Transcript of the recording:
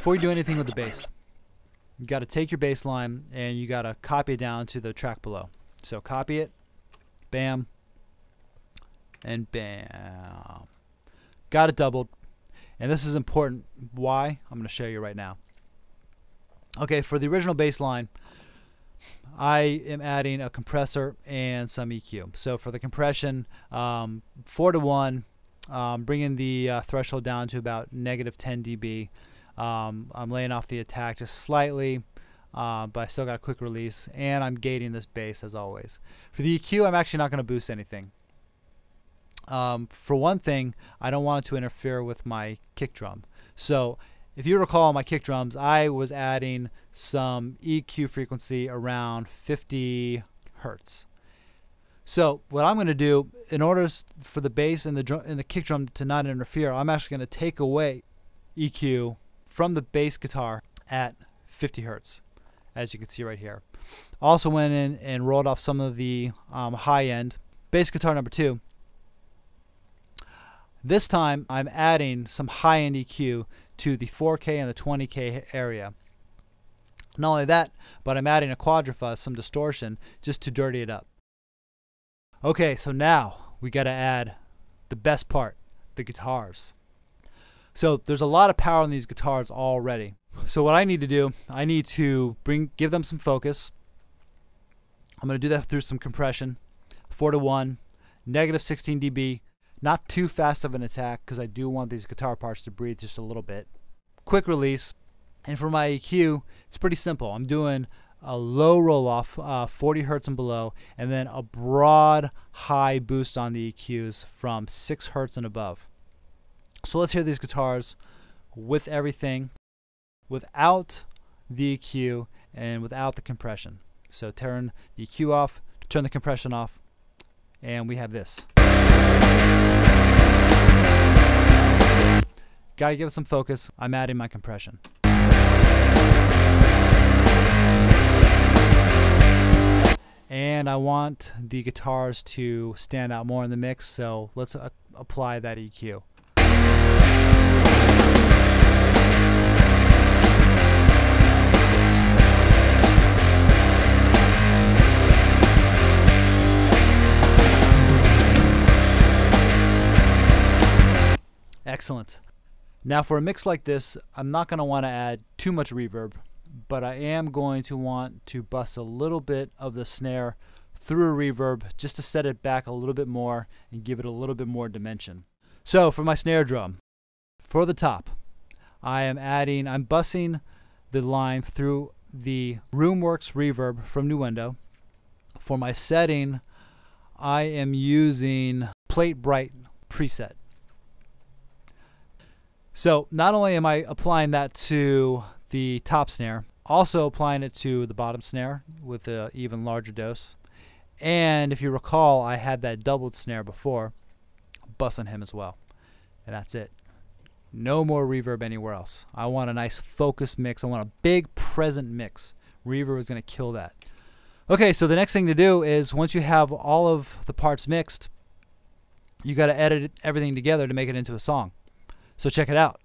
before you do anything with the bass, you got to take your bass line and you got to copy it down to the track below. So copy it, bam, and bam. Got it doubled. And this is important. Why? I'm going to show you right now. Okay, for the original bass line, I am adding a compressor and some EQ. So for the compression, 4:1, bringing the threshold down to about -10 dB. I'm laying off the attack just slightly, but I still got a quick release, and I'm gating this bass as always. For the EQ, I'm actually not going to boost anything. For one thing, I don't want it to interfere with my kick drum. So if you recall my kick drums, I was adding some EQ frequency around 50 hertz. So what I'm going to do, in order for the bass and the kick drum to not interfere, I'm actually going to take away EQ from the bass guitar at 50 hertz, as you can see right here. Also went in and rolled off some of the high-end bass guitar number 2. This time I'm adding some high-end EQ to the 4K and the 20K area. Not only that, but I'm adding a quadrifuzz, some distortion, just to dirty it up. Okay, so now we got to add the best part, the guitars. So there's a lot of power in these guitars already. So what I need to do, I need to give them some focus. I'm going to do that through some compression, 4:1, -16 dB. Not too fast of an attack because I do want these guitar parts to breathe just a little bit. Quick release. And for my EQ, it's pretty simple. I'm doing a low roll-off, 40 hertz and below, and then a broad high boost on the EQs from 6 hertz and above. So let's hear these guitars with everything, without the EQ and without the compression. So turn the EQ off, turn the compression off, and we have this. Gotta give it some focus. I'm adding my compression. And I want the guitars to stand out more in the mix, so let's apply that EQ. Excellent. Now for a mix like this, I'm not going to want to add too much reverb, but I am going to want to bust a little bit of the snare through a reverb just to set it back a little bit more and give it a little bit more dimension. So for my snare drum, for the top, I'm bussing the line through the Roomworks reverb from Nuendo. For my setting, I am using Plate Bright preset. So not only am I applying that to the top snare, also applying it to the bottom snare with an even larger dose. And if you recall, I had that doubled snare before, bussing him as well. And that's it. No more reverb anywhere else. I want a nice focused mix. I want a big present mix. Reverb is going to kill that. Okay, so the next thing to do is once you have all of the parts mixed, you got to edit everything together to make it into a song. So check it out.